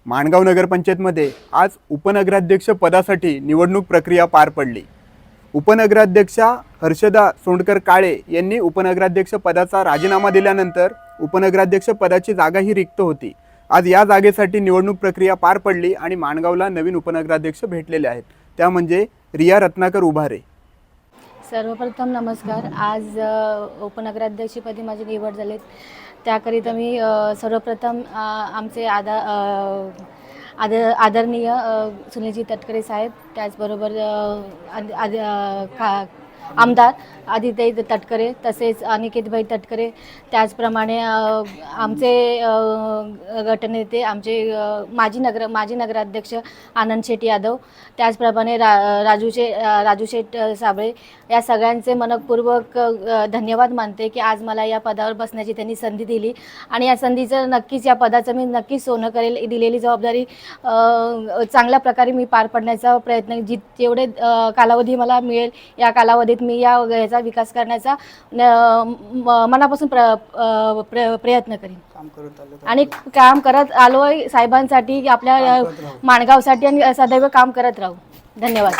माणगाव नगरपंचायतमध्ये आज उपनगराध्यक्ष पदासाठी निवडणूक प्रक्रिया पार पडली। उपनगराध्यक्षा हर्षदा सोंडकर काळे यांनी उपनगराध्यक्ष पदाचा राजीनामा दिल्यानंतर उपनगराध्यक्ष पदाची जागा ही रिक्त होती। आज या जागेसाठी निवडणूक प्रक्रिया पार पडली आणि माणगावला नवीन उपनगराध्यक्ष भेटलेले आहेत, त्या म्हणजे रिया रत्नाकर उभारे। सर्वप्रथम नमस्कार। आज उपनगराध्यक्षपदी माझी निवड झाली, त्याकरिता मी सर्वप्रथम आमचे आदरणीय सुनीलजी तटकरे साहेब, त्याचबरोबर आमदार आदित्य तटकरे, तसेच अनिकेतभाई तटकरे, त्याचप्रमाणे आमचे गटनेते आमचे माजी नगराध्यक्ष आनंद शेट यादव, त्याचप्रमाणे राजू शेट साबळे, या सगळ्यांचे मनपूर्वक धन्यवाद मानते की आज मला या पदावर बसण्याची त्यांनी संधी दिली आणि या संधीचं नक्कीच, या पदाचं मी नक्कीच सोनं करेल। दिलेली जबाबदारी चांगल्या प्रकारे मी पार पाडण्याचा प्रयत्न, जेवढे कालावधी मला मिळेल या कालावधीत मी याचा विकास करण्याचा मनापासून प्रयत्न करीन आणि काम करत आलोय साहेबांसाठी, आपल्या माणगावसाठी, आणि सदैव काम करत राहू। धन्यवाद।